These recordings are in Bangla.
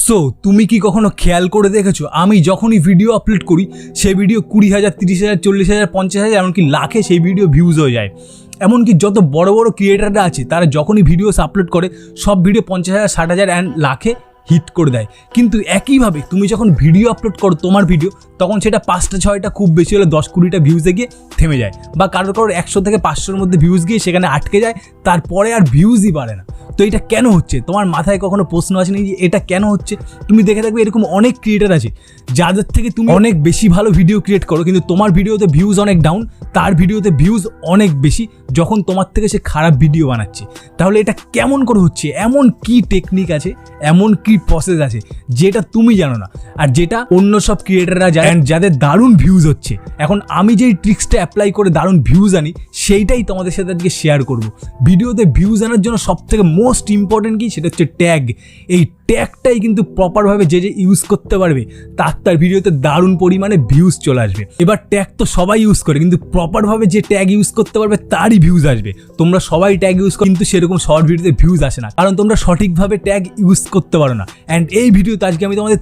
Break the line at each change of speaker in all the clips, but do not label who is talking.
সো তুমি কি কখনো খেয়াল করে দেখেছো আমি যখনই ভিডিও আপলোড করি সেই ভিডিও 20,000 30,000 40,000 50,000 এমনকি লাখে সেই ভিডিও ভিউজ হয়ে যায়। এমনকি যত বড় বড় ক্রিয়েটাররা আছে তারা যখনই ভিডিওস আপলোড করে সব ভিডিও 50,000 60,000 অ্যান্ড লাখে হিট করে দেয়। কিন্তু একইভাবে তুমি যখন ভিডিও আপলোড করো তোমার ভিডিও, তখন সেটা 5টা 6টা খুব বেশি হলে 10-20টা ভিউজে গিয়ে থেমে যায়, বা কারোর 100 থেকে 500-র মধ্যে ভিউজ গিয়ে সেখানে আটকে যায়, তারপরে আর ভিউজই বাড়ে না। তো এটা কেন হচ্ছে? তোমার মাথায় কখনো প্রশ্ন আসেনি যে এটা কেন হচ্ছে? তুমি দেখে থাকবে এরকম অনেক ক্রিয়েটার আছে যাদের থেকে তুমি অনেক বেশি ভালো ভিডিও ক্রিয়েট করো, কিন্তু তোমার ভিডিওতে ভিউজ অনেক ডাউন, তার ভিডিওতে ভিউজ অনেক বেশি যখন তোমার থেকে সে খারাপ ভিডিও বানাচ্ছে। তাহলে এটা কেমন করে হচ্ছে? এমন কি টেকনিক আছে, এমন কি প্রসেস আছে যেটা তুমি জানো না আর যেটা অন্য সব ক্রিয়েটাররা জানে, যাদের দারুণ ভিউজ হচ্ছে। এখন আমি যেই ট্রিক্সটা অ্যাপ্লাই করে দারুণ ভিউজ আনি সেইটাই তোমাদের সাথে আজকে শেয়ার করব। ভিডিওতে ভিউজ আনার জন্য সবথেকে মোস্ট ইম্পর্টেন্ট কি, সেটা হচ্ছে ট্যাগ। এই ট্যাগটাই কিন্তু প্রপারভাবে যে ইউজ করতে পারবে তার ভিডিওতে দারুণ পরিমাণে ভিউজ চলে আসবে। এবার ট্যাগ তো সবাই ইউজ করে, কিন্তু প্রপারভাবে যে ট্যাগ ইউজ করতে পারবে তারই ভিউজ আসবে। তোমরা সবাই ট্যাগ ইউজ করো, কিন্তু সেরকম শর্ট ভিডিওতে ভিউজ আসে না, কারণ তোমরা সঠিকভাবে ট্যাগ ইউজ করতে পারো না। অ্যান্ড এই ভিডিওতে আজকে আমি তোমাদের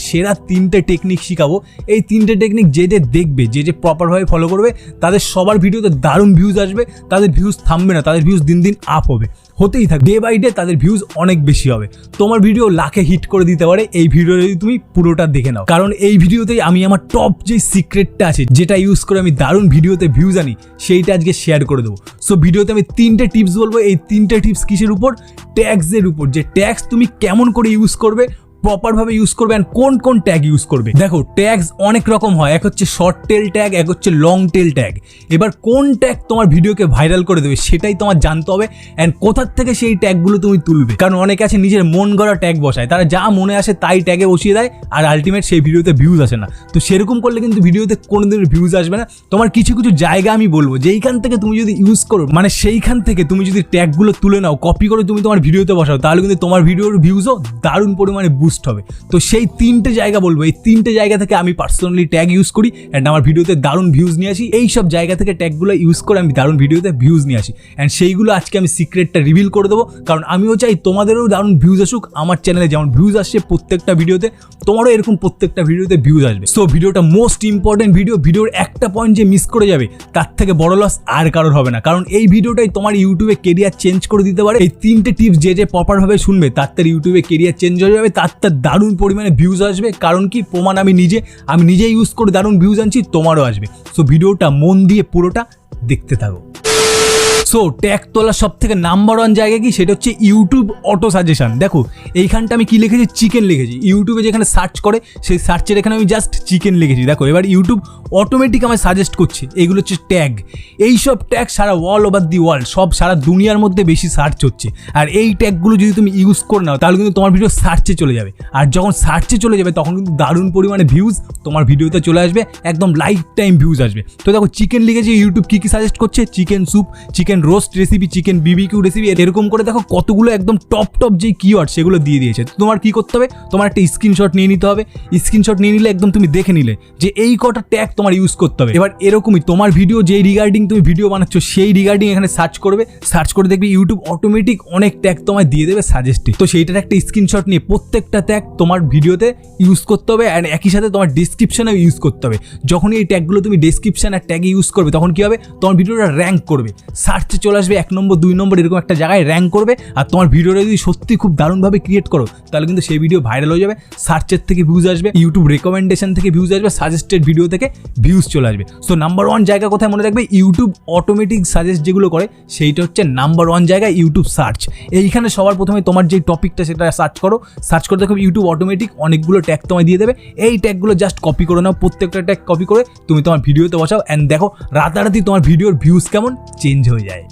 সেরা তিনটে টেকনিক শিখাবো। এই তিনটে টেকনিক যে দেখবে, যে প্রপারভাবে ফলো করবে, তাদের সবার ভিডিওতে দারুণ ভিউজ আসবে, তাদের ভিউজ থামবে না, তাদের ভিউজ দিন দিন আপ হবে, হতেই থাকবে। ডে বাই ডে তাদের ভিউজ অনেক বেশি হবে। তোমার ভিডিও লাখে হিট করে দিতে পারে এই ভিডিও যদি তুমি পুরোটা দেখে নাও, কারণ এই ভিডিওতেই আমি আমার টপ যে সিক্রেটটা আছে যেটা ইউজ করে আমি দারুণ ভিডিওতে ভিউজ আনি সেইটা আজকে শেয়ার করে দেবো। সো ভিডিওতে আমি 3টে টিপস বলবো। এই 3টে টিপস কিসের উপর? ট্যাগসের উপর। যে ট্যাগস তুমি কেমন করে ইউজ করবে, প্রপারভাবে ইউজ করবে, অ্যান্ড কোন ট্যাগ ইউজ করবে। দেখো, ট্যাগস অনেক রকম হয়। এক হচ্ছে শর্ট টেল ট্যাগ, এক হচ্ছে লং টেল ট্যাগ। এবার কোন ট্যাগ তোমার ভিডিওকে ভাইরাল করে দেবে সেটাই তোমার জানতে হবে, অ্যান্ড কোথার থেকে সেই ট্যাগগুলো তুমি তুলবে। কারণ অনেকে আছে নিজের মন গড়া ট্যাগ বসায়, তারা যা মনে আসে তাই ট্যাগে বসিয়ে দেয়, আর আলটিমেট সেই ভিডিওতে ভিউজ আসে না। তো সেরকম করলে কিন্তু ভিডিওতে কোনোদিনও ভিউজ আসবে না। তোমার কিছু জায়গা আমি বলবো যেইখান থেকে তুমি যদি ইউজ করো, মানে সেইখান থেকে তুমি যদি ট্যাগগুলো তুলে নাও, কপি করে তুমি তোমার ভিডিওতে বসাও, তাহলে কিন্তু তোমার ভিডিওর ভিউজও দারুণ পরিমাণে বুস্ট হবে। তো সেই 3টে জায়গা বলবো, এই 3টে জায়গা থেকে আমি পার্সোনালি ট্যাগ ইউজ করি অ্যান্ড আমার ভিডিওতে দারুণ ভিউজ নিয়ে আসি। এই সব জায়গা থেকে ট্যাগগুলো ইউজ করে আমি দারুণ ভিডিওতে ভিউজ নিয়ে আসি, অ্যান্ড সেইগুলো আজকে আমি সিক্রেটটা রিভিল করে দেবো। কারণ আমিও চাই তোমাদেরও দারুণ ভিউজ আসুক। আমার চ্যানেলে যেমন ভিউজ আসছে প্রত্যেকটা ভিডিওতে, তোমারও এরকম প্রত্যেকটা ভিডিওতে ভিউজ আসবে। সো ভিডিওটা মোস্ট ইম্পর্টেন্ট ভিডিও। ভিডিওর একটা পয়েন্ট যে মিস করে যাবে তার থেকে বড় লস আর কারোর হবে না, কারণ এই ভিডিওটাই তোমার ইউটিউবে কেরিয়ার চেঞ্জ করে দিতে পারে। এই 3টে টিপস যে প্রপারভাবে শুনবে তার ইউটিউবে কেরিয়ার চেঞ্জ হয়ে যাবে, তার দারুণ পরিমাণে ভিউজ আসবে। কারণ কি, প্রমাণ আমি নিজে ইউজ করে দারুণ ভিউজ আনছি, তোমারও আসবে। সো ভিডিওটা মন দিয়ে পুরোটা দেখতে থাকো। সো ট্যাগ তোলার সব থেকে নাম্বার 1 জায়গা কি, সেটা হচ্ছে ইউটিউব অটো সাজেশন। দেখো এইখানটা আমি কি লিখেছি, চিকেন লিখেছি। ইউটিউবে যেখানে সার্চ করে সেই সার্চের এখানে আমি জাস্ট চিকেন লিখেছি। দেখো এবার ইউটিউব অটোমেটিক আমায় সাজেস্ট করছে। এইগুলো হচ্ছে ট্যাগ। এইসব ট্যাগ সারা ওয়াল ওভার দি ওয়ার্ল্ড, সব সারা দুনিয়ার মধ্যে বেশি সার্চ হচ্ছে। আর এই ট্যাগগুলো যদি তুমি ইউজ করে নাও তাহলে কিন্তু তোমার ভিডিও সার্চে চলে যাবে, আর যখন সার্চে চলে যাবে তখন কিন্তু দারুণ পরিমাণে ভিউজ তোমার ভিডিওতে চলে আসবে, একদম লাইফ টাইম ভিউজ আসবে। তো দেখো চিকেন লিখেছি, ইউটিউব কি সাজেস্ট করছে, chicken soup, chicken roast recipe, chicken BBQ recipe, এরকম করে দেখো কতগুলো একদম টপ যে কিওয়ার্ড সেগুলো দিয়ে দিয়েছে। তোমার কি করতে হবে, তোমার একটা স্ক্রিনশট নিয়ে নিতে হবে। স্ক্রিনশট নিয়ে নিলে একদম তুমি দেখে নিলে যে এই কটা ট্যাগ তোমার ইউজ করতে হবে। এবার এরকমই তোমার ভিডিও যেই রিগার্ডিং তুমি ভিডিও বানাচ্ছ সেই রিগার্ডিং এখানে সার্চ করবে। সার্চ করে দেখবে ইউটিউব অটোমেটিক অনেক ট্যাগ তোমায় দিয়ে দেবে সাজেস্টে। তো সেইটার একটা স্ক্রিনশট নিয়ে প্রত্যেকটা ট্যাগ তোমার ভিডিওতে ইউজ করতে হবে, অ্যান্ড একই সাথে তোমার ডেসক্রিপশনেও ইউজ করতে হবে। যখন এই ট্যাগগুলো তুমি ডেসক্রিপশন আর ট্যাগে ইউজ করবে তখন কি হবে, তোমার ভিডিওটা র্যাঙ্ক করবে, সার্চে চলে আসবে 1 নম্বর 2 নম্বর এরকম একটা জায়গায় র্যাঙ্ক করবে। আর তোমার ভিডিওটা যদি সত্যি খুব দারুণভাবে ক্রিয়েট করো তাহলে কিন্তু সেই ভিডিও ভাইরাল হয়ে যাবে। সার্চের থেকে ভিউজ আসবে, ইউটিউব রেকমেন্ডেশন থেকে ভিউজ আসবে, সাজেস্টেড ভিডিও থেকে ভিউজ চলে আসবে। সো নাম্বার 1 জায়গা কোথায় মনে রাখবে, ইউটিউব অটোমেটিক সাজেস্ট যেগুলো করে সেইটা হচ্ছে নাম্বার 1 জায়গায় ইউটিউব সার্চ। এইখানে সবার প্রথমে তোমার যেই টপিকটা সেটা সার্চ করো। সার্চ করে দেখো ইউটিউব অটোমেটিক অনেকগুলো ট্যাগ তোমায় দিয়ে দেবে। এই ট্যাগগুলো জাস্ট কপি করে নাও, প্রত্যেকটা ট্যাগ কপি করে তুমি তোমার ভিডিওতে বসাও, অ্যান্ড দেখো রাতারাতি তোমার ভিডিওর ভিউজ কেমন চেঞ্জ হয়ে যায়।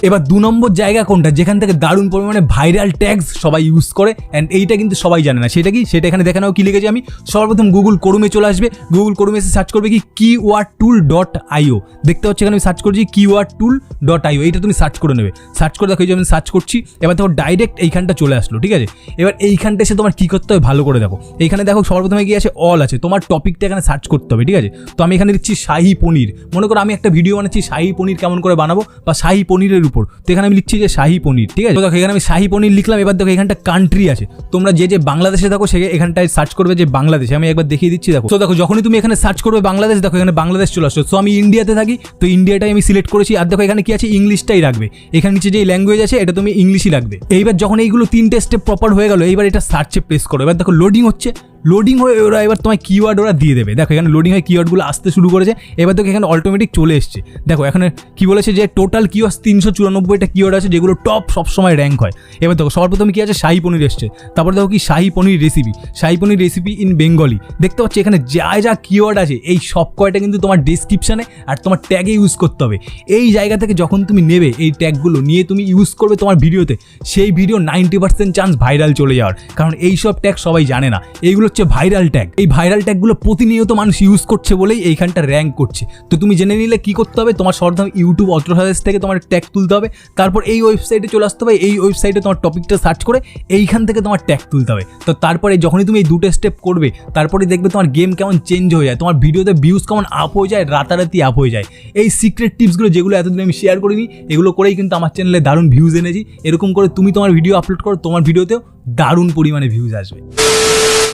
এবার 2 নম্বর জায়গা কোনটা, যেখান থেকে দারুণ পরিমাণে ভাইরাল ট্যাগস সবাই ইউজ করে, অ্যান্ড এইটা কিন্তু সবাই জানে না। সেটা কি, সেটা এখানে দেখে নাও কি লিখেছি আমি। সর্বপ্রথম গুগল ক্রোমে চলে আসবে। গুগল ক্রোমে এসে সার্চ করবে কি keywordtool.io। দেখতে হচ্ছে এখানে আমি সার্চ করছি keywordtool.io। এইটা তুমি সার্চ করে নেবে। সার্চ করে দেখো এই যে আমি সার্চ করছি, এবার দেখো ডাইরেক্ট এইখানটা চলে আসলো, ঠিক আছে। এবার এইখানটা এসে তোমার কি করতে হবে ভালো করে দেখো। এইখানে দেখো সর্বপ্রথমে গিয়ে আছে অল আছে, তোমার টপিকটা এখানে সার্চ করতে হবে, ঠিক আছে। তো আমি এখানে দিচ্ছি শাহি পনির। মনে করো আমি একটা ভিডিও বানাচ্ছি শাহি পনির কেমন করে বানাবো, বা শাহি পনিরের পনিরের উপর। তো এখানে আমি লিখছি যে শাহি পনির, ঠিক আছে। তো দেখো এখানে আমি শাহি পনির লিখলাম। এবার দেখো এখানটা কান্ট্রি আছে, তোমরা যে বাংলাদেশে থাকো সে এখানটায় সার্চ করবে যে বাংলাদেশ। আমি একবার দেখিয়ে দিচ্ছি, দেখো। তো দেখো যখনই তুমি এখানে সার্চ করবে বাংলাদেশ, দেখো এখানে বাংলাদেশ চলে আসছে। সো আমি ইন্ডিয়াতে থাকি, তো ইন্ডিয়াটাই আমি সিলেক্ট করেছি। আর দেখো এখানে কি আছে, ইংলিশটাই রাখবে। এখানে নিচে যে ল্যাঙ্গুয়েজ আছে এটা তুমি ইংলিশই রাখবে। এইবার যখন এইগুলো 3টে স্টেপ প্রপার হয়ে গেল, এইবার এটা সার্চে প্রেস করো। এবার দেখো লোডিং হচ্ছে, লোডিং হয়ে ওরা এবার তোমার কিওয়ার্ড ওরা দিয়ে দেবে। দেখো এখানে লোডিং হয়ে কিওয়ার্ডগুলো আসতে শুরু করেছে। এবার দেখো এখানে অটোমেটিক চলে এসছে। দেখো এখানে কি বলেছে যে টোটাল কিওয়ার্ড 394টা কিওয়ার্ড আছে যেগুলো টপ সবসময় র্যাঙ্ক হয়। এবার দেখো সবার প্রথমে কি আছে, শাহি পনির এসছে। তারপর দেখো কি shahi paneer recipe, shahi paneer recipe in Bengali. দেখতে পাচ্ছি এখানে যা কিওয়ার্ড আছে এই সব কয়টা কিন্তু তোমার ডেসক্রিপশানে আর তোমার ট্যাগে ইউজ করতে হবে। এই জায়গা থেকে যখন তুমি নেবে এই ট্যাগগুলো নিয়ে তুমি ইউজ করবে তোমার ভিডিওতে, সেই ভিডিও 90% চান্স ভাইরাল চলে যাওয়ার। কারণ এই সব ট্যাগ সবাই জানে না, এইগুলো হচ্ছে ভাইরাল ট্যাগ। এই ভাইরাল ট্যাগগুলো প্রতিনিয়ত মানুষ ইউজ করছে বলেই এইখানটা র্যাঙ্ক করছে। তো তুমি জেনে নিলে কি করতে হবে, তোমার সর্বপ্রথম ইউটিউব অথরাইজ থেকে তোমার ট্যাগ তুলতে হবে। তারপর এই ওয়েবসাইটে চলে আসতে হবে, এই ওয়েবসাইটে তোমার টপিকটা সার্চ করে এইখান থেকে তোমার ট্যাগ তুলতে হবে। তো তারপরে যখনই তুমি এই 2টে স্টেপ করবে, তারপরে দেখবে তোমার গেম কেমন চেঞ্জ হয়ে যায়, তোমার ভিডিওতে ভিউজ কেমন আপ হয়ে যায়, রাতারাতি আপ হয়ে যায়। এই সিক্রেট টিপসগুলো যেগুলো এতদিন আমি শেয়ার করিনি, এগুলো করেই কিন্তু আমার চ্যানেলে দারুণ ভিউজ এনেছি। এরকম করে তুমি তোমার ভিডিও আপলোড করো, তোমার ভিডিওতেও দারুণ পরিমাণে ভিউজ আসবে।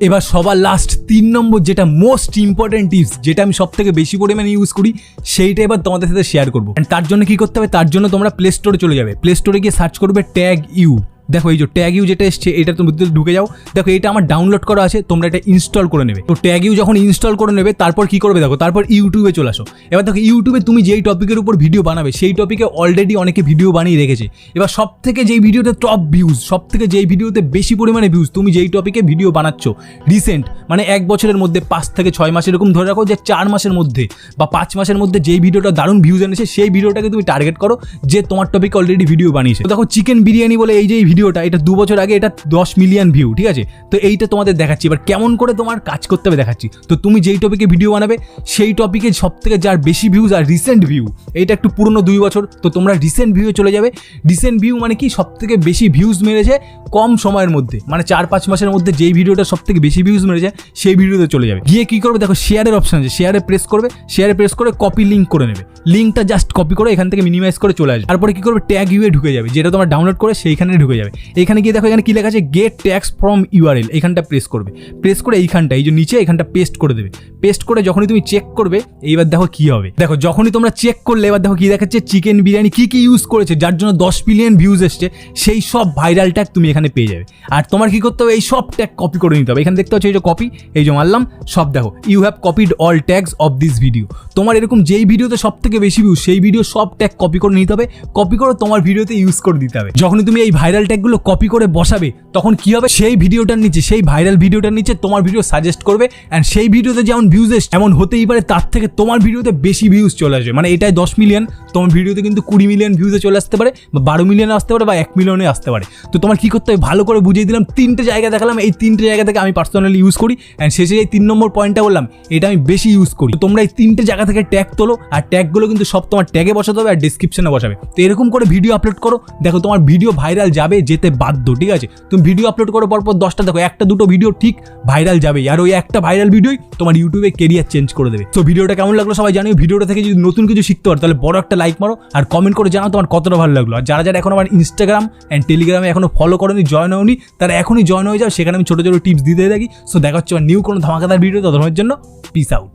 এবার সবার লাস্ট 3 নম্বর যেটা মোস্ট ইম্পর্টেন্ট টিপস, যেটা আমি সব থেকে বেশি পরিমাণে ইউজ করি, সেইটা এবার তোমাদের সাথে শেয়ার করবো। তার জন্য কি করতে হবে, তার জন্য তোমরা প্লে স্টোরে চলে যাবে। প্লে স্টোরে গিয়ে সার্চ করবে ট্যাগ ইউ। দেখো এই যে ট্যাগ ইউ যেটা এসছে এটা তুমি ঢুকে যাও। দেখো এটা আমার ডাউনলোড করা আছে, তোমরা এটা ইনস্টল করে নেবে। তো ট্যাগ ইউ যখন ইনস্টল করে নেবে, তারপর কি করবে দেখো, তারপর ইউটিউবে চলে আসো। এবার দেখো ইউটিউবে তুমি যেই টপিকের উপর ভিডিও বানাবে সেই টপিকে অলরেডি অনেকে ভিডিও বানিয়ে রেখেছে। এবার সব থেকে যেই ভিডিওতে টপ ভিউজ, সব থেকে যেই ভিডিওতে বেশি পরিমাণে ভিউজ, তুমি যেই টপিকে ভিডিও বানাচ্ছ রিসেন্ট, মানে 1 বছরের মধ্যে 5 থেকে 6 মাস এরকম ধরে রাখো, যে 4 মাসের মধ্যে বা 5 মাসের মধ্যে যেই ভিডিওটা দারুণ ভিউজ এনেছে সেই ভিডিওটাকে তুমি টার্গেট করো যে তোমার টপিকে অলরেডি ভিডিও বানিয়েছে। তো দেখো চিকেন বিরিয়ানি বলে এই যে ভিডিওটা, এটা 2 বছর আগে এটা 10 মিলিয়ন ভিউ, ঠিক আছে। তো এইটা তোমাদের দেখাচ্ছি, এবার কেমন করে তোমার কাজ করতে হবে দেখাচ্ছি। তো তুমি যেই টপিকে ভিডিও বানাবে সেই টপিকে সব থেকে যার বেশি ভিউজ আর রিসেন্ট ভিউ, এইটা একটু পুরনো 2 বছর, তো তোমরা রিসেন্ট ভিউয়ে চলে যাবে। রিসেন্ট ভিউ মানে কি, সব থেকে বেশি ভিউজ মেরেছে কম সময়ের মধ্যে, মানে 4-5 মাসের মধ্যে যেই ভিডিওটা সব থেকে বেশি ভিউজ মেরেছে সেই ভিডিওতে চলে যাবে। গিয়ে কি করবে দেখো, শেয়ারের অপশন আছে, শেয়ারে প্রেস করবে। শেয়ারে প্রেস করে কপি লিঙ্ক করে নেবে। লিঙ্কটা জাস্ট কপি করে এখান থেকে মিনিমাইজ করে চলে আসবে। তারপরে কি করবে, ট্যাগ ইউয়ে ঢুকে যাবে, যেটা তোমার ডাউনলোড করে সেইখানে ঢুকে যাবে। এখানে গিয়ে দেখো এখানে কি লেখা আছে, গেট ট্যাক্স ফ্রম ইউআরএল, এইখানটা প্রেস করবে। প্রেস করে এইখানটা এই যে নিচে এখানটা পেস্ট করে দেবে। পেস্ট করে যখনই তুমি চেক করবে, এইবার দেখো কি হবে। দেখো যখনই তোমরা চেক করলে এবার দেখো কি দেখাচ্ছে, চিকেন বিরিয়ানি কি ইউজ করেছে যার জন্য 10 মিলিয়ন ভিউজ এসছে, সেই সব ভাইরাল ট্যাগ তুমি এখানে পেয়ে যাবে। আর তোমার কি করতে হবে, এই সব ট্যাগ কপি করে নিতে হবে। এখানে দেখতে হচ্ছে এই যে কপি, এই যে মারলাম সব, দেখো you have copied all tags of this video. তোমার এরকম যেই ভিডিওতে সব থেকে বেশি ভিউজ সেই ভিডিও সব ট্যাগ কপি করে নিতে হবে, কপি করে তোমার ভিডিওতে ইউজ করে দিতে হবে। যখনই তুমি এই ভাইরাল ট্যাগগুলো কপি করে বসাবে, তখন কি হবে, সেই ভিডিওটার নিচে, সেই ভাইরাল ভিডিওটার নিচে তোমার ভিডিও সাজেস্ট করবে। অ্যান্ড সেই ভিডিওতে যেমন ভিউজ এসে এমন হতেই পারে তার থেকে তোমার ভিডিওতে বেশি ভিউজ চলে আসবে। মানে এটাই 10 মিলিয়ন, তোমার ভিডিওতে কিন্তু 20 মিলিয়ন ভিউজে চলে আসতে পারে, বা 12 মিলিয়নে আসতে পারে, বা 1 মিলিয়নে আসতে পারে। তো তোমার কি করতে হবে, ভালো করে বুঝিয়ে দিলাম, 3টে জায়গা দেখালাম, এই 3টে জায়গা থেকে আমি পার্সোনালি ইউজ করি। অ্যান্ড শেষে এই 3 নম্বর পয়েন্টটা বললাম, এটা আমি বেশি ইউজ করি। তো তোমরা এই 3টে জায়গা থেকে ট্যাগ তোলো, আর ট্যাগগুলো কিন্তু সব তোমার ট্যাগে বসাতে হবে আর ডিসক্রিপশনে বসাবে। তো এরকম করে ভিডিও আপলোড করো, দেখো তোমার ভিডিও ভাইরাল যাবে, যেতে বাধ্য, ঠিক আছে। তুমি ভিডিও আপলোড করার পর 10টা দেখো, 1-2 ভিডিও ঠিক ভাইরাল যাবে, আর ওই একটা ভাইরাল ভিডিওই তোমার ইউটিউবে কেরিয়ার চেঞ্জ করে দেবে। তো ভিডিওটা কেমন লাগলো সবাই জানিও। ভিডিওটা থেকে যদি নতুন কিছু শিখতে পারো তাহলে বড় একটা লাইক মারো, আর কমেন্ট করে জানাও তোমার কতটা ভালো লাগলো। আর যারা এখন আমার ইনস্টাগ্রাম অ্যান্ড টেলিগ্রামে এখনো ফলো করেনি, জয়েন হওনি, তারা এখনই জয়েন হয়ে যাও, সেখানে আমি ছোটো ছোটো টিপস দিতে থাকি। সো দেখা হচ্ছে নিউ কোনো ধামাকাদার ভিডিও, ততক্ষণের জন্য পিস আউট।